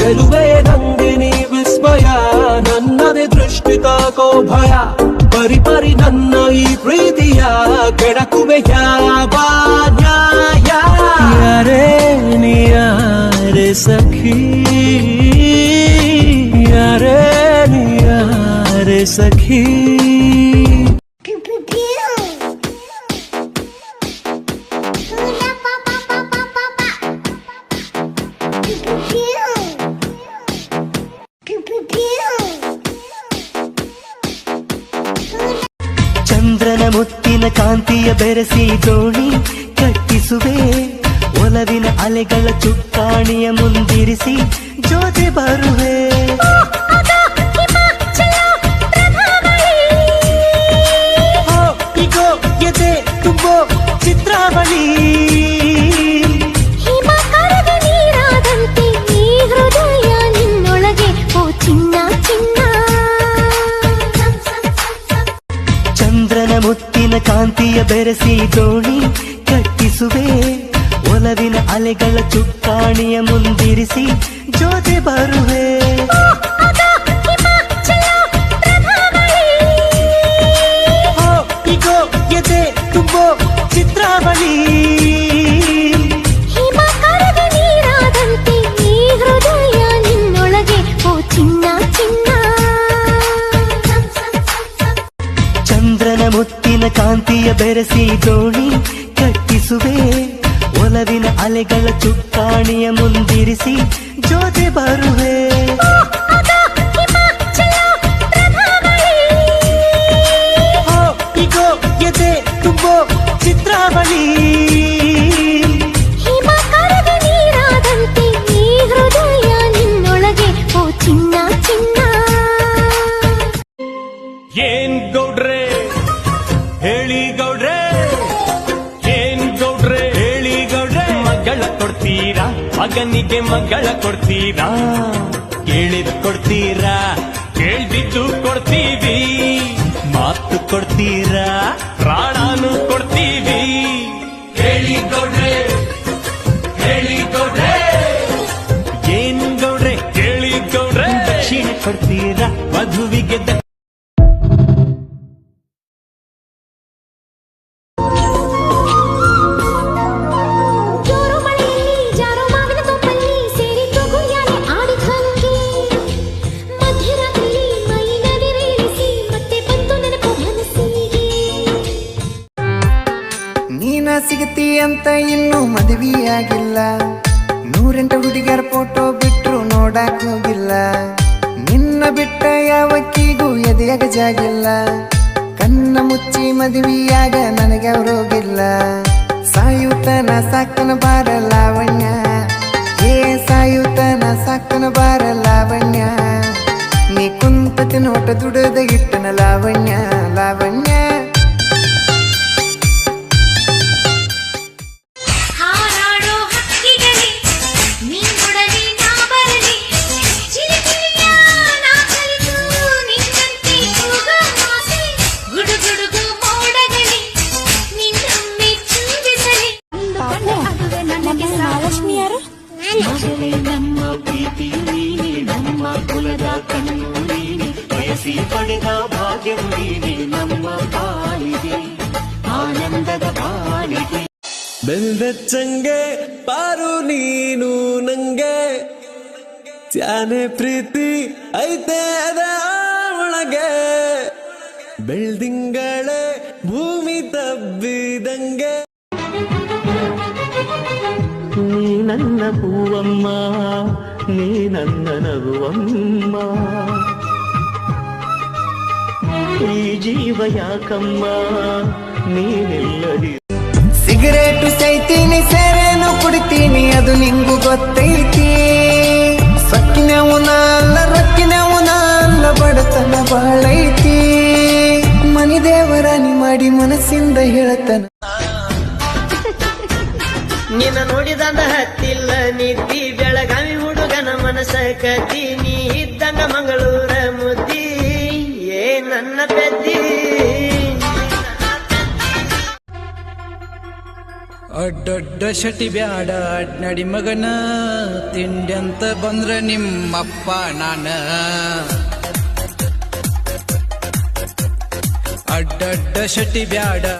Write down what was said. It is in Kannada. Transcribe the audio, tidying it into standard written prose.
ಚೆಲುವೆ ನಂದಿನಿ ವಿಸ್ಮಯ ನನ್ನದೇ ದೃಷ್ಟಿ ತಾಕೋ ಭಯ ಪರಿ ಪರಿ ನನ್ನ ಈ ಪ್ರೀತಿಯ ಕೆಡಕುವೆ ಯಾವ ನ್ಯಾಯ ಯಾರೇ ನೀ ಯಾರೇ ಸಖಿ ಯಾರೇ ನೀ ಯಾರೇ ಸಖಿ ಚಂದ್ರನ ಮುತ್ತಿನ ಕಾಂತಿಯ ಬೆರೆಸಿ ದೋಣಿ ಕಟ್ಟಿಸುವೆ ಒಲವಿನ ಅಲೆಗಳ ಚುಕ್ಕಾಣಿಯ ಮುಂದಿರಿಸಿ ಜೊತೆ ಬರುವೆ ಈಗೋ ಎದೆ ತುಂಬೋ ಚಿತ್ರಾವಳಿ ಚಂದ್ರನ ಮುತ್ತಿನ ಕಾಂತಿಯ ಬೆರೆಸಿ ದೋಣಿ ಕಟ್ಟಿಸುವೆ ಒಲವಿನ ಅಲೆಗಳ ಚುಕ್ಕಾಣಿಯ ಮುಂದಿರಿಸಿ ಜೊತೆ ಬರುವೆ ಈಗೋ ಎದೆ ತುಂಬೋ ಚಿತ್ರಾವಳಿ ಚಂದ್ರನ ಮುತ್ತಿನ ಕಾಂತಿಯ ಬೆರೆಸಿ ದೋಣಿ ಕಟ್ಟಿಸುವೆ ಒಲವಿನ ಅಲೆಗಳ ಚುಕ್ಕಾಣಿಯ ಮುಂದಿರಿಸಿ ಜೊತೆ ಬರುವೆ ಈಗೋ ಎದೆ ತುಂಬೋ ಚಿತ್ರಾವಳಿ ಏನ್ ಗೌಡ್ರೆ ಹೇಳಿ ಗೌಡ್ರೆ ಏನ್ ಗೌಡ್ರೆ ಹೇಳಿ ಗೌಡ್ರೆ ಮಗಳ ಕೊಡ್ತೀರಾ ಮಗನಿಗೆ ಮಗಳ ಕೊಡ್ತೀರಾ ಕೇಳಿದ್ ಕೊಡ್ತೀರಾ ಕೇಳ್ದಿದ್ದು ಕೊಡ್ತೀವಿ ಮಾತು ಕೊಡ್ತೀರಾ ಪ್ರಾಣಾನು ಕೊಡ್ತೀವಿ ಹೇಳಿ ಗೌಡ್ರೆ ಹೇಳಿ ಗೌಡ್ರೆ ಏನ್ ಗೌಡ್ರೆ ಹೇಳಿ ಗೌಡ್ರೆ ದಕ್ಷಿಣ ಕೊಡ್ತೀರಾ ಮಧುವಿಗೆ ಸಿಗತಿ ಅಂತ ಇನ್ನೂ ಮದುವೆಯಾಗಿಲ್ಲ 108 ಹುಡುಗಿಯರ ಫೋಟೋ ಬಿಟ್ರು ನೋಡಕ್ ಹೋಗಿಲ್ಲ ನಿನ್ನ ಬಿಟ್ಟ ಯಾವಕ್ಕಿಗೂ ಎದೆಯಾಗ ಜಾಗಿಲ್ಲ ಕಣ್ಣ ಮುಚ್ಚಿ ಮದುವೆಯಾಗ ನನಗೆ ಅವರೋಗಿಲ್ಲ ಸಾಯುತನ ಸಾಕನ ಬಾರ ಲಾವಣ್ಯ ಏ ಸಾಯುತನ ಸಾಕನ ಬಾರ ಲಾವಣ್ಯ ನೀ ಕುಂತತಿ ನೋಟ ದುಡದ ಇಟ್ಟನ ಲಾವಣ್ಯ ಲಾವಣ್ಯ ನಮ್ಮ ಪ್ರೀತಿಯು ನೀನೆ ನಮ್ಮ ಕುಲದ ಕಣ್ಣು ನೀನೆ ಬಯಸಿ ಪಡೆದ ಭಾಗ್ಯವು ನೀನೆ ನಮ್ಮ ಪಾಲಿಗೆ ಆನಂದದ ಪಾಲಿಗೆ ಬೆಲ್ದಚ್ಚಂಗೆ ಪಾರು ನೀನು ನಂಗೆ ತ್ಯಾನೆ ಪ್ರೀತಿ ಐತೆ ಅದ ಒಳಗೆ ಬೆಳ್ದಿಂಗಳೇ ಭೂಮಿ ತಬ್ಬಿದಂಗೆ ನೀ ನನ್ನ ಹೂವಮ್ಮ ನೀ ನನ್ನ ನಗುವಮ್ಮ ಈ ಜೀವ ಯಾಕಮ್ಮ ನೀನಿಲ್ಲದಿ ಸಿಗರೇಟು ಸೈತೀನಿ ಸೇರೇನು ಕುಡಿತೀನಿ ಅದು ನಿಂಗು ಗೊತ್ತೈತಿ ಸಕ್ಕಿನವನ ಅಲ್ಲ ರಕ್ಕಿನವನ ಅಲ್ಲ ಬಡತನ ಬಾಳೈತಿ ಮನಿ ದೇವರಾನಿ ಮಾಡಿ ಮನಸ್ಸಿಂದ ಹೇಳ್ತನ ನಿನ್ನ ನೋಡಿದಂದ ಹತ್ತಿಲ್ಲ ನಿದ್ದಿ ಬೆಳಗಾವಿ ಹುಡುಗನ ಮನಸ ಕತಿ ನೀ ಇದ್ದಂಗ ಮಂಗಳೂರ ಮುದ್ದಿ ಏ ನನ್ನ ಪೆದ್ದಿ ಅಡ್ಡಡ್ಡ ಶಟಿ ಬ್ಯಾಡ ನಡಿ ಮಗನ ತಿಂಡಿ ಅಂತ ಬಂದ್ರ ನಿಮ್ಮಪ್ಪ ನಾನ ಅಡ್ಡಡ್ಡ ಶಟಿ ಬ್ಯಾಡ